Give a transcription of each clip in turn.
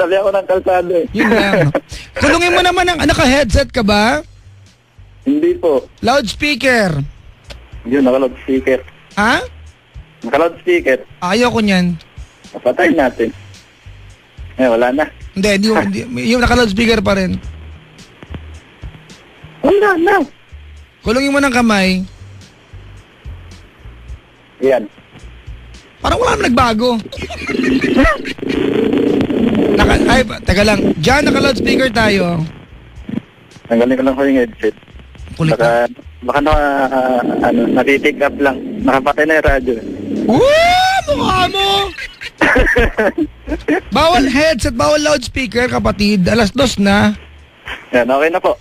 Tabi ako ng kalsada eh. Yun lang. Kulungin mo naman ang, naka-headset ka ba? Hindi po. Loudspeaker. Yun, naka-loudspeaker. Ha? Naka-loudspeaker. Ayaw ko niyan. Papatayin natin. Wala na. Hindi, yung naka-loudspeaker pa rin. Wala na. Kulungin mo ng kamay. Yan. Parang wala nang nagbago. Teka lang. Diyan, naka-loudspeaker tayo. Tanggalin ko lang ko yung headset. Kulit na. Baka nati-pick up lang. Nakapatay na yung radyo. Mukha mo! Bawal headset, bawal loudspeaker, kapatid. 2:00 na. Yan, okay na po.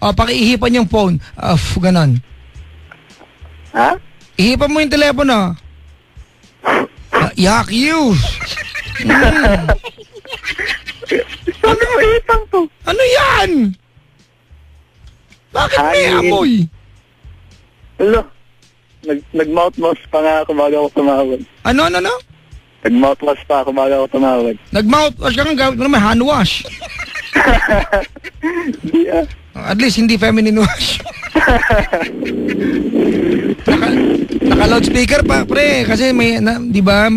Pakiihipan yung phone. Ganon. Ha? Ihipan mo yung telepono. Yak you! Ano mo ipang to? Ano yan? Bakit may amoy? Hello? Nag-mouthwash pa nga ako bago ako tumawag. Ano? Nag-mouthwash pa ako bago ako tumawag. Nag-mouthwash ka nga, gawin ko naman hand wash. At least hindi feminine wash. Naka-loudspeaker pa, pre, kasi may, di ba?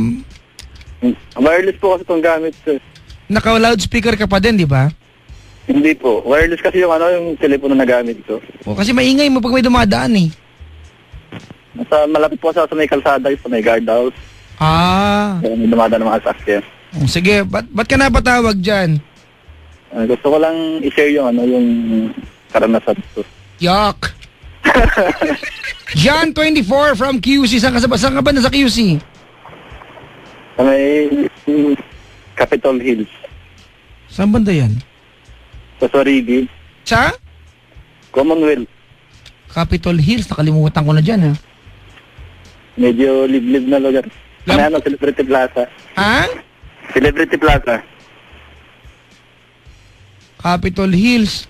Wireless po kasi itong gamit, sir. Naka-loudspeaker ka pa din, di ba? Hindi po. Wireless kasi yung telepono na gamit ko. Kasi maingay mo pag may dumadaan eh. Malapit po sa may kalsada, sa may guardhouse. Kaya may dumadaan ng mga sasakyan. Sige, ba't ka napatawag dyan? Gusto ko lang i-share yung karanasan ko. Yuck! John 24 from QC. Saan ka ba na sa QC? Sa may Capitol Hills. Saan banda yan? Sa Swarigi. Sa? Commonwealth. Capitol Hills. Nakalimutan ko na dyan, ha? Medyo liblib na lugar. Celebrity Plaza. Ha? Celebrity Plaza. Capitol Hills.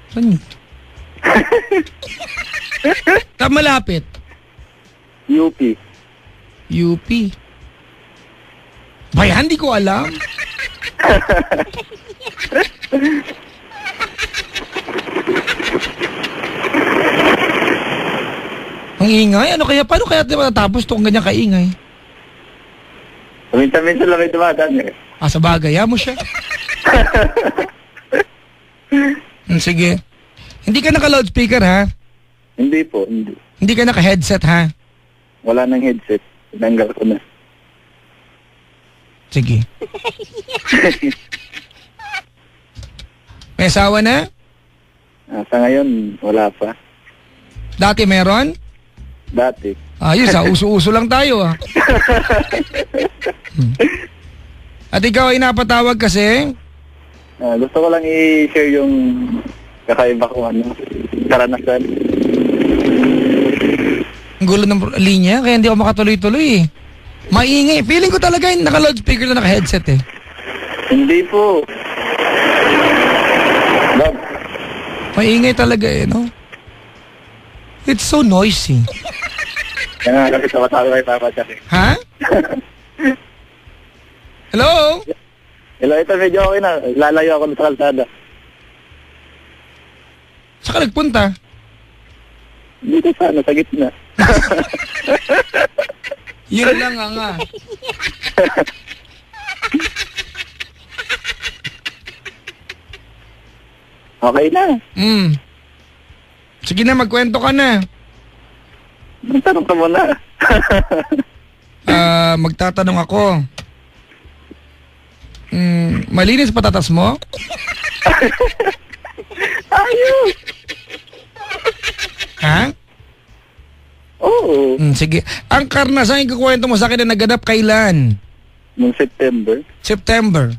Saan yun? Malapit? UP. UP. Bayan, hindi ko alam. Ang ingay? Paano kaya matatapos itong ganyan kaingay? Minsan-minsan lang may dumadaan eh. Sa bagay, mo siya. Sige. Hindi ka naka-loudspeaker, ha? Hindi po, hindi. Hindi ka naka-headset, ha? Wala nang headset. Tinanggal ko na. Sige. May asawa na? Sa ngayon, wala pa. Dati meron? Dati. Ayos, uso-uso lang tayo, ha? At ikaw ay napatawag kasi? Gusto ko lang i-share yung kakaiba kong karanasan. Ang gulo ng linya, kaya hindi ako makatuloy-tuloy eh. Maingay. Feeling ko talaga yung naka-loudspeaker na naka-headset eh. Hindi po. Bob. Maingay talaga eh, no? It's so noisy. Kaya nga kasi tawag kay Papa Jack. Ha? Hello? Hello, ito medyo okay na. Lalayo ako sa kalsada. Saan ka nagpunta? Dito sana, sa gitna. Yun lang nga. Okay na. Sige na, magkwento ka na. Magtanong ka muna. Magtatanong ako. Malinis patatas mo? Ayos! Ha? Oo. Sige. Ang karanasan yung kukwento mo sa akin na naganap kailan? Noong September. September.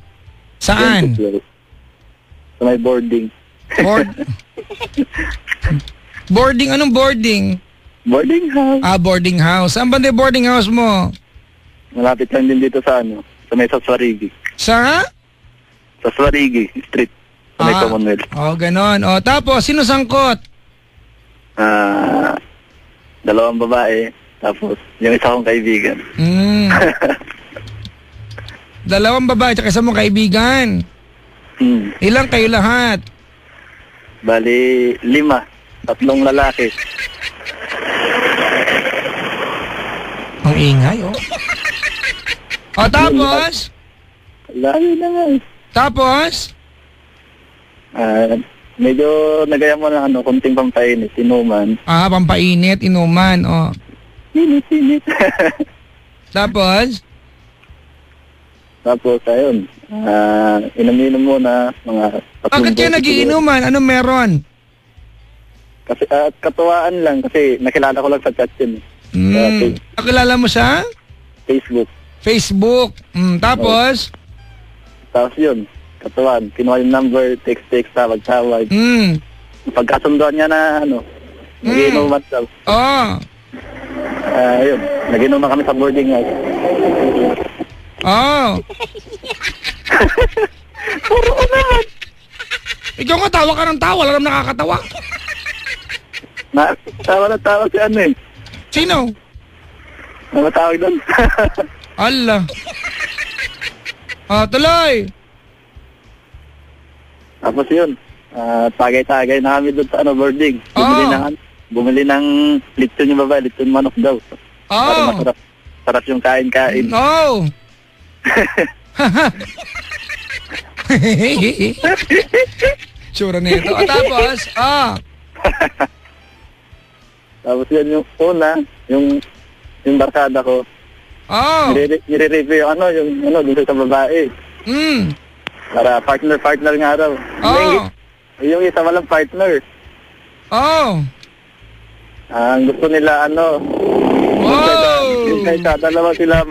Saan? 2012. Sa may boarding. Boarding? Anong boarding? Boarding house. Boarding house. Saan ba yung boarding house mo? Malapit lang din dito sa sa may Swarigi. Sa? Sa Swarigi Street. Sa may Commonwealth. Ganon. Tapos, sino sangkot? Dalawang babae. Tapos, yung isa kong kaibigan. Dalawang babae at isa mong kaibigan. Ilang kayo lahat? Bali, 5. 3 lalaki. Ang ingay, oh. O, tapos? Lalo na nga. Tapos? Medyo nagaya mo ng konting pampainit, inuman. Pampainit, inuman, oh. Init. Tapos? Tapos, ayun. Inom-inom muna mga... Bakit kayo nagiinuman? Anong meron? Kasi katuwaan lang kasi nakilala ko lang sa chat yun. Nakilala mo sa? Facebook. Tapos? Tapos yun, katuwaan. Kinuha yung number, text, tawag. Pagkasunduan niya na nagiinuman daw. Ayun, nagiinuman kami sa boarding house. Puro naman. Ikaw nga, tawa ka ng tawa. Wala naman nakakatawa. Tawa si ano eh. Sino? Tawag doon. Allah. Tuloy. Tapos yun, tagay-tagay na kami doon sa boarding. Bumili ng lechon yung babae, lechon manok daw. Para masarap. Sarap yung kain-kain. Tsura nito. Tapos, Tapos yun yung una, yung barkada ko. Nire-review yung dito sa babae. Para partner nga daw. Yung isa walang partner. Ang gusto nila yung kaysa dalawa sila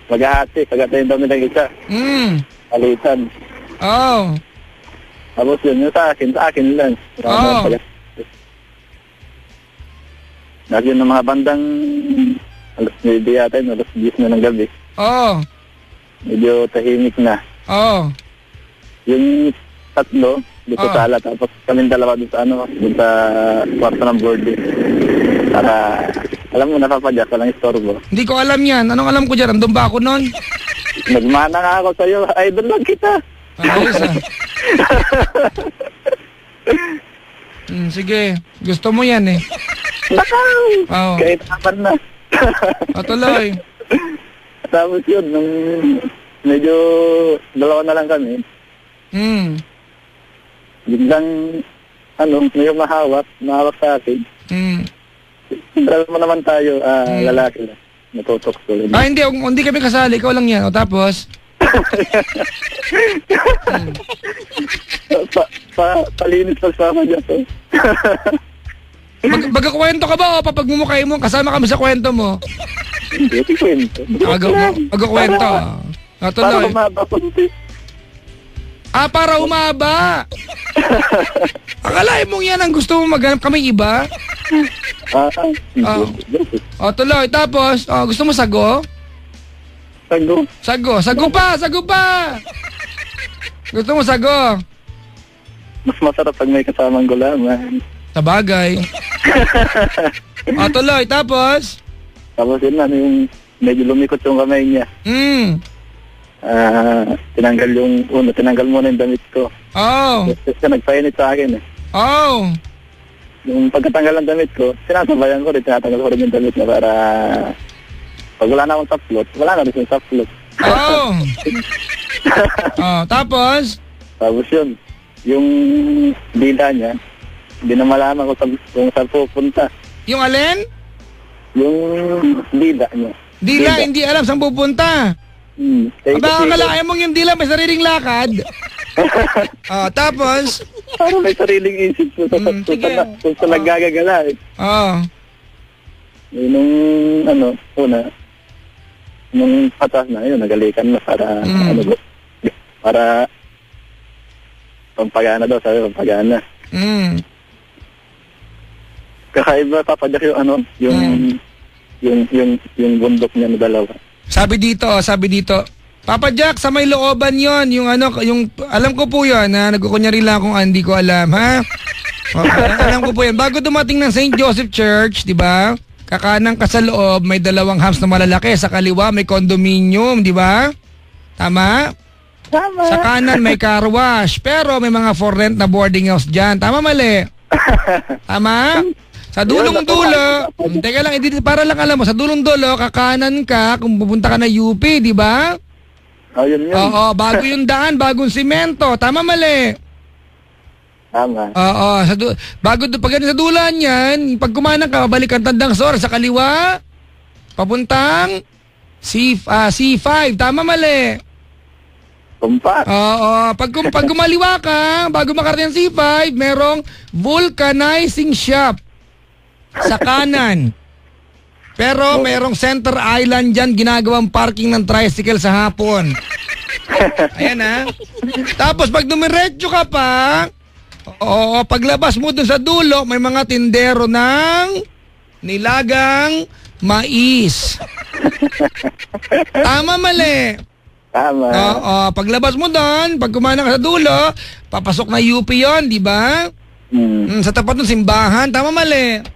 maghahati. Pagkatayin daw nilang isa. Alitan. Tapos yun yung sa akin lang. Tapos yun ng mga bandang alas 9 yata yun, alas 10 na ng gabi. Medyo tahimik na. Yung tatlo, dito sa sala, tapos kaming dalawa dun sa kwarto ng boarding. Para, alam mo, napapadyak, walang istorbo. Hindi ko alam yan. Anong alam ko dyan? Andun ba ako nun? Nagmana nga ako sa'yo. Idol lang kita. Ayos sige. Gusto mo yan eh. Nakaw! Kahit apan na. Tuloy. Tapos yun, nung medyo dalawa na lang kami. Biglang, may mahawak sa akin. Dalawa mo naman tayo, lalaki lang. Natutok ko. Hindi kami kasali. Ikaw lang yan. O tapos? Palinis pa dyan to. Magkakwento ka ba o papagmumukay mo? Kasama kami sa kwento mo. Hindi kwento. Magkakwento. Para humaba kunti. Para humaba. Akalain mong yan ang gusto mo maghanap kami iba? Tuloy. Tapos, gusto mo sago? Sago pa! Gusto mo sago? Mas masarap pag may kasamang gulaman. Sabagay. Tuloy. Tapos? Tapos yun na, yung medyo lumikot yung kamay niya. Tinanggal muna yung damit ko. Kasi nagpainit sa akin eh. Yung pagkatanggal ng damit ko, sinasabayan ko rin, tinatanggal ko rin yung damit na para pag wala na akong saplot, wala na rin yung saplot. Tapos? Tapos yun, yung dila niya, hindi na malaman kung saan pupunta. Yung alin? Yung dila niya. Dila, hindi alam saan pupunta. Akalain mong yung dila may sariling lakad. Tapos? Parang may sariling isip kung saan naggagagala eh. Nung nung patas na yun, nagalikan na para pampagana daw, sabi pampagana. Kakaiba, papadyak yung bundok niya na dalawa. Sabi dito, Papa Jack, sa may looban yon, yung alam ko po yun, nagkukunyari lang kung hindi ko alam, ha? Alam ko po yan. Bago dumating ng St. Joseph Church, di ba? kakanan ka sa loob, may dalawang humps na malalaki. Sa kaliwa, may condominium, di ba? Tama? Tama. Sa kanan, may car wash. Pero may mga for rent na boarding house dyan. Tama, mali? Tama? Sa dulong-dulo, teka lang, para lang alam mo, sa dulong-dulo, kakanan ka kung pupunta ka na UP, di ba? Yun. Oo, bago yung daan, bagong simento. Tama, mali? Tama. Oo, pag sa dulan yan, pag kumanan ka, balik ang Tandang Sor, sa kaliwa, papuntang C5. Tama, mali? Kumpat. Oo, pag gumaliwa ka, bago makarating ang C5, merong vulcanizing shop sa kanan. Pero merong center island dyan, ginagawang parking ng tricycle sa hapon. Ayan ha. Tapos pag dumiretso ka pa, paglabas mo dun sa dulo, may mga tindero ng nilagang mais. Tama, mali? Tama. Oo, paglabas mo doon, pag kumanan ka sa dulo, papasok na UP yon, di ba? Sa tapat ng simbahan, tama, mali?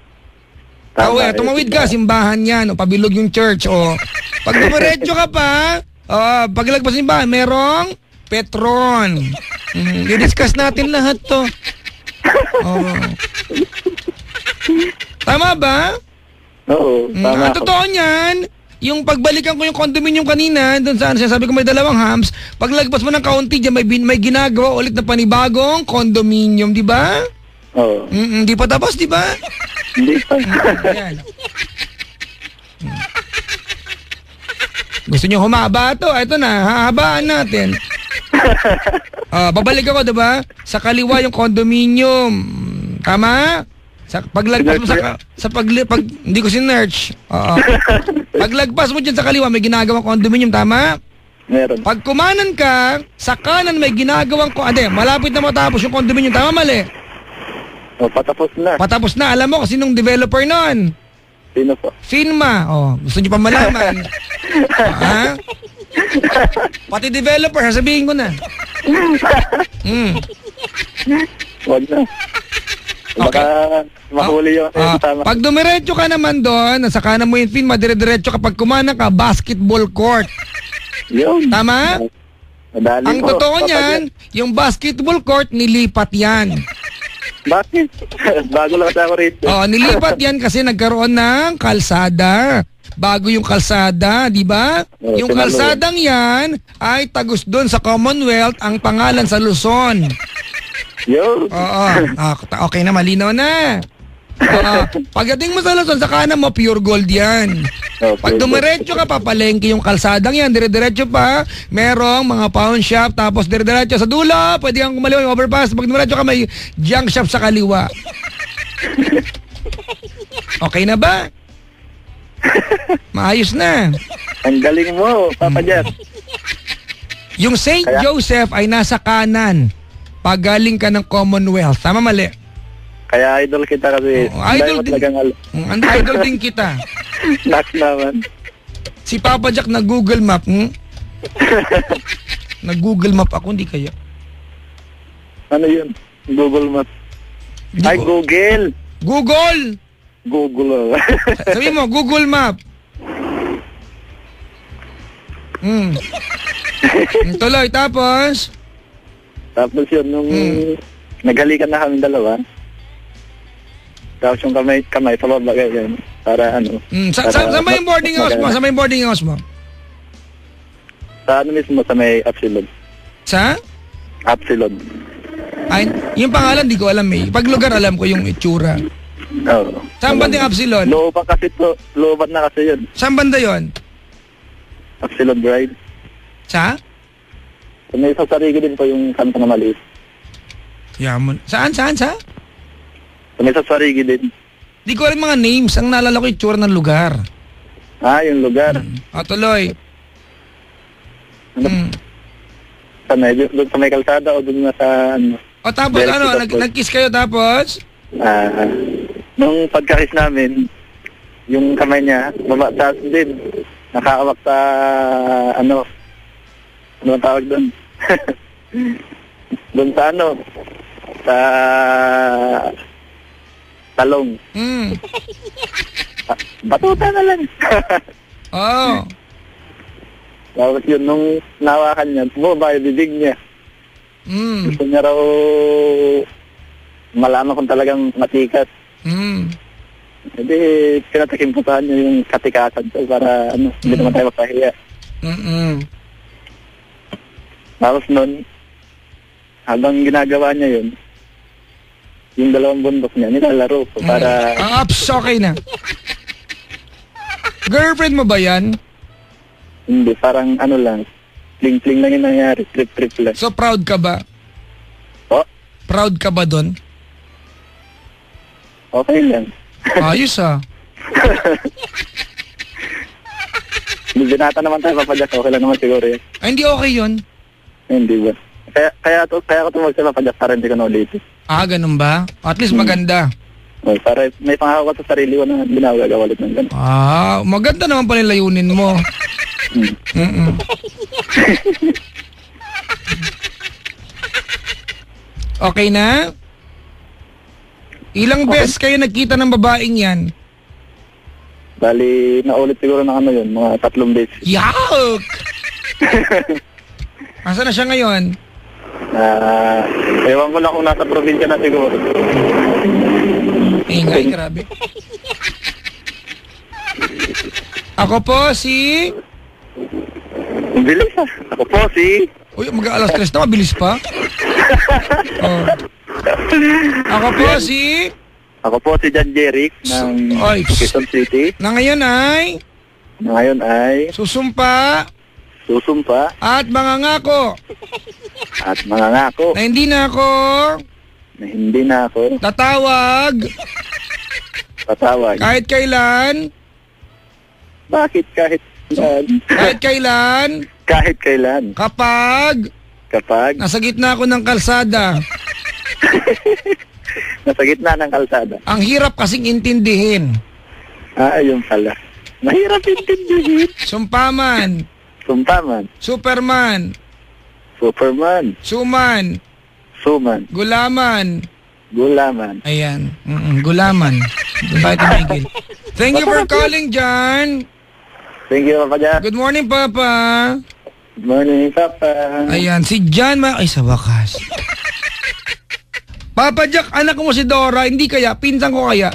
Tumawid ka, simbahan yan, pabilog yung church, Pag dumiretso ka pa, paglagpas ng simbahan, merong Petron. I-discuss natin lahat to. Tama ba? Oo, tama. Ang totoo niyan, yung pagbalikan ko yung condominium kanina, doon saan sabi ko may dalawang humps, paglagpas mo ng kaunti dyan, may ginagawa ulit na panibagong condominium, di ba? Oo. Di pa tapos, di ba? Hindi pa. Ayan. Gusto nyo humaba to? Ito na, hahabaan natin. Babalik ako, diba? Sa kaliwa yung condominium. Tama? Paglagpas mo hindi ko sinerch. Paglagpas mo dyan sa kaliwa, may ginagawang condominium, tama? Meron. Pag kumanan ka, sa kanan may ginagawang, malapit na matapos yung condominium, tama, mali? Patapos na. Patapos na. Alam mo kasi nung developer nun. Sino po? Finma. Gusto niyo pa malaman. Ha? Pati developer, sasabihin ko na. Wag na. Baka mahuli yung tama. Pag dumiretso ka naman doon, nasa kanan mo yung Finma, dire-diretso kapag kumana ka, basketball court. Yun. Tama? Madali ang po. totoo niyan, yung basketball court, nilipat yan. Bakit? Bago lang ako rito. Nilipat yan kasi nagkaroon ng kalsada. Bago yung kalsada, di ba? Yung kalsadang yan ay tagos doon sa Commonwealth ang pangalan sa Luzon. Yo. Okay na, malinaw na. Pagdating mo sa Luzon, sa kanan mo, pure gold yan. Pag dumiretso ka, papalengke yung kalsadang yan, dire-diretso pa, merong mga pawn shop, tapos dire-diretso sa dulo, pwede kang kumaliwa yung overpass. Pag dumiretso ka, may junk shop sa kaliwa. Okay na ba? Maayos na. Ang galing mo, Papa Jeff. Yung St. Joseph ay nasa kanan. Pagaling ka ng Commonwealth. Tama, mali? Kaya idol kita kasi. Idol din kita. Nak naman. Si Papa Jack na Google Map. Nag-Google Map ako, hindi kaya. Ano yun? Google Map. Ay, Google. Google. Sabi mo, Google Map. Tuloy, tapos? Tapos yun, nung naghalikan na kami dalawa, tapos yung kamay pababa ganyan, para ano. Sa may boarding house mo? Sa may boarding house mo? Sa ano mismo, sa may Upsilon. Sa? Upsilon. Ay, yung pangalan di ko alam eh. Pag lugar alam ko yung itsura. Oo. Saan banda yung Upsilon? Looban na kasi yun. Saan banda yun? Upsilon Drive. Sa? May sasarigi din po yung kanto na maliit. Yamon. Saan? May sasarigi din. Di ko alam mga names. Ang naalala ko yung itsura ng lugar. Yung lugar. Tuloy. Doon sa may kalsada o doon na sa ano? Tapos nag-kiss kayo tapos? Nung pagka-kiss namin, yung kamay niya, taas din. Nakaawak sa ano ang tawag doon? Doon sa ano? Sa talong. batuta na lang. Oh. Tapos yun, nung nawakan niya, bumaba yung bibig niya. Gusto niya raw malaman kung talagang matikas. Hindi, pinatakimpasahan niya yung katikasan so para hindi naman tayo mapahiya. Tapos nun, habang ginagawa niya yun, yung dalawang bundok niya, nilalaro ko para... Okay na. Girlfriend mo ba yan? Hindi, parang lang, pling-pling lang yung nangyari, trip-trip lang. So proud ka ba? Oh? Proud ka ba doon? Okay lang. Ayos Binata naman tayo, Papa Jack, okay lang naman siguro yan. Ay, hindi okay yun? Hindi ba? Kaya ako tumawag sa Papa Jack para hindi ko na ulitin. Ganun ba? At least maganda. Para may pangako ko sa sarili ko na hindi na ako gagawa ulit ng ganun. Maganda naman pala yung layunin mo. Okay na? Ilang beses kayo nagkita ng babaeng yan? Bali, naulit siguro ng yun, mga 3 beses. Yuck! Asa na siya ngayon? Ewan ko lang kung nasa probinsya na siguro. Ingay, grabe. Ako po si... Bilis Ako po si... Uy, mag-aalas 3 na, mabilis pa. Ako po si... Ako po si John Jeric ng Quezon City. Na ngayon ay... Susumpa. At mangangako. Na hindi na ako. Tatawag. Kahit kailan. Bakit kahit kailan? Kahit kailan. Kapag nasa gitna ako ng kalsada. Nasa gitna ng kalsada. Ang hirap kasing intindihin. Ayun pala. Mahirap intindihin. Sumpaman. Superman. Suman. Gulaman. Ayan. Gulaman. Doon tayo tumigil. Thank you for calling, John. Thank you, Papa Jack. Good morning, Papa. Good morning, Papa. Ayan, si John ay sa wakas. Papa Jack, anak mo si Dora, hindi kaya, pinsan ko kaya.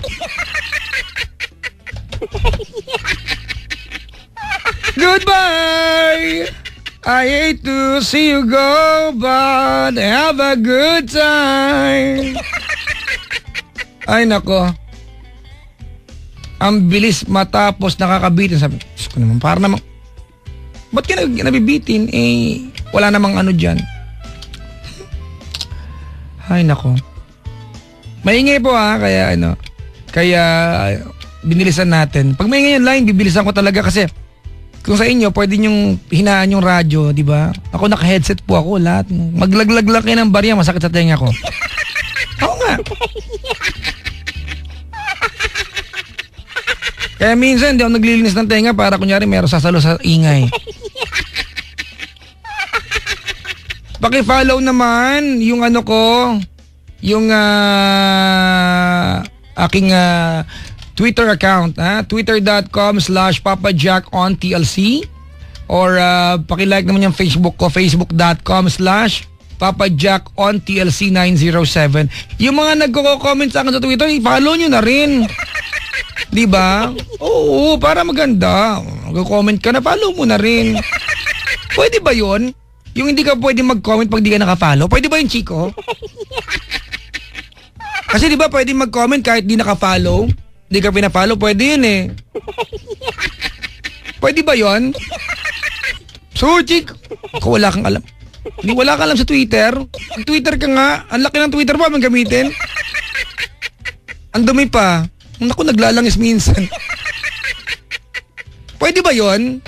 Goodbye! I hate to see you go, but have a good time. Ay, nako. Ang bilis matapos nakakabitin. Sabi, Diyos ko naman, para namang, ba't ka nabibitin? Wala namang dyan. Ay, nako. Maingay po kaya binilisan natin. Pag maingay yung line, bibilisan ko talaga kasi kung sa inyo, pwede nyong hinaan yung radyo, di ba? Ako naka-headset po ako, lahat. Maglaglag lang kayo ng barya, masakit sa tenga ko. Oo nga. Kaya minsan, hindi ako naglilinis ng tenga para kunyari meron sasalo sa ingay. Paki-follow naman yung yung aking Twitter account, twitter.com/PapaJackOnTLC or paki-like naman yung Facebook ko, facebook.com/PapaJackOnTLC907. Yung mga nagko-comment sa akin sa Twitter, follow nyo na rin. Di ba? Oo, para maganda. Mag-comment ka na, follow mo na rin. Pwede ba yun? Yung hindi ka pwede mag-comment pag di ka naka-follow? Pwede ba yun, Chico? Kasi di ba pwede mag-comment kahit di naka-follow? Di ka pina-follow, pwede yun Pwede ba yun? So, Chick, wala kang alam. Wala kang alam sa Twitter. Ang Twitter ka nga. Ang laki ng Twitter pa, mang gamitin. Ang dumi pa. Naku, naglalangis minsan. Pwede ba yun?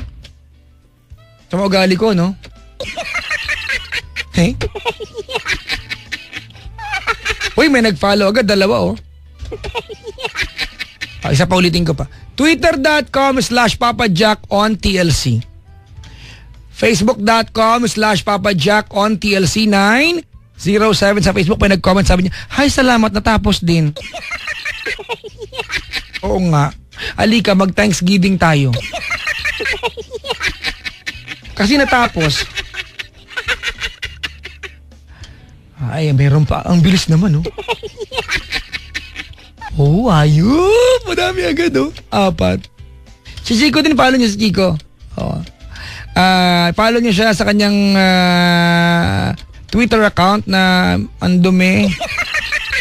Sa mga ugali ko, no? Hey? Uy, may nag-follow agad. 2, isa pa ulitin ko pa. Twitter.com/PapaJackOnTLC Facebook.com/PapaJackOnTLC907 sa Facebook may nag-comment sabi niya, "Hi, salamat, natapos din." Oo nga. Halika, mag-Thanksgiving tayo. Kasi natapos. Ay, meron pa. Ang bilis naman, oh. Oh, ayun. Madami agad, oh. 4. Si Chico din, follow niyo si Chico. Oh. Follow niyo siya sa kanyang Twitter account na andumi.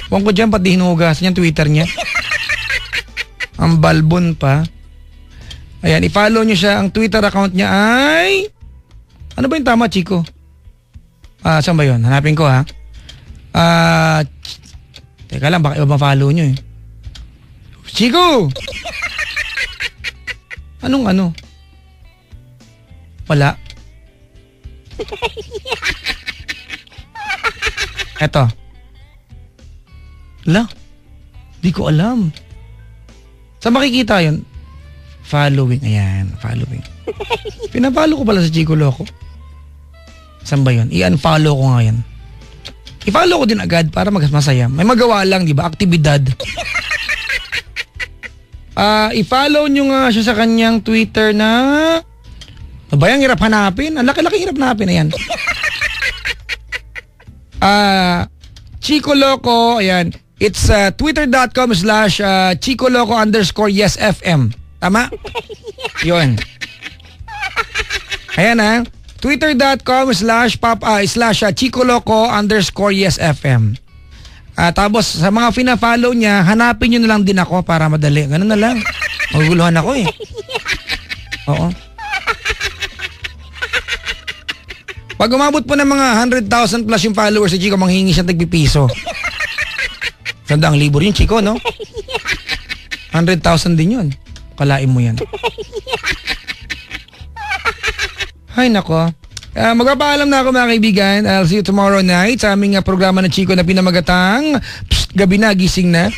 Huwag ko dyan, pati hinugasan yung Twitter niya. Ang balbon pa. Ayan, i-follow niyo siya. Ang Twitter account niya ay... Ano ba yung tama, Chico? Saan ba yun? Hanapin ko, ha? Teka lang, baka iba ma-follow niyo, eh. Chico! Anong ano? Wala. Eto. Wala. Di ko alam. Saan makikita yun? Following. Ayan, following. Pinafollow ko pala sa Chico Loco. Saan ba yun? I-unfollow ko nga yan. I-follow ko din agad para masaya. May magawa lang, di ba? Aktibidad. I-follow nyo nga siya sa kanyang Twitter na... Ano ba yung hirap hanapin? Ang laki-laki hirap hanapin. Ayan. Chico Loco. Ayan. It's twitter.com/ChicoLoco_YesFM. Tama? Yun. Ayan, ha. Twitter.com/ChicoLoco_YesFM. Tapos sa mga fina-follow niya, hanapin nyo na lang din ako para madali. Ganun na lang. Maguguluhan ako, eh. Oo. Pag umabot po ng mga 100,000 plus yung followers si Chico, manghingi siya tagpipiso. 100,000 rin, Chico, no? 100,000 din yun. Kalain mo yan. Ay, nako. Magpapaalam na ako, mga kaibigan. I'll see you tomorrow night sa aming programa ng Chico na pinamagatang Gabi na, Gising na.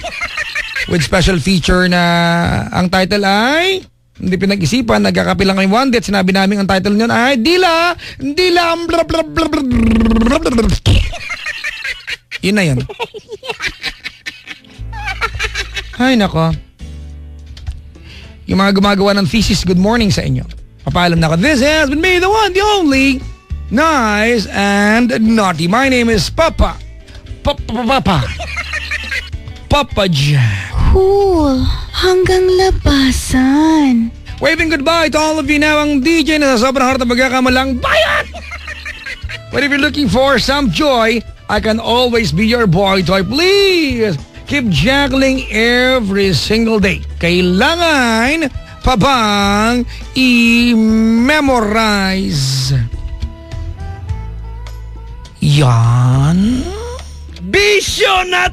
With special feature na ang title ay... Hindi pinag-isipan, nagkakape lang kami one day at sinabi namin ang title niyon ay Dila! Yun na yun. Ay, nako. Yung mga gumagawa ng thesis, good morning sa inyo. Papaalam na ako. This has been me, the one, the only, nice and naughty. My name is Papa Jack. Cool. Hanggang labasan. Waving goodbye to all of you now, ang DJ na sa sobrang harap na magkakamalang bayan. But if you're looking for some joy, I can always be your boy toy. Please keep juggling every single day. Kailangan pa bang i-memorize? Yan. Bisyo na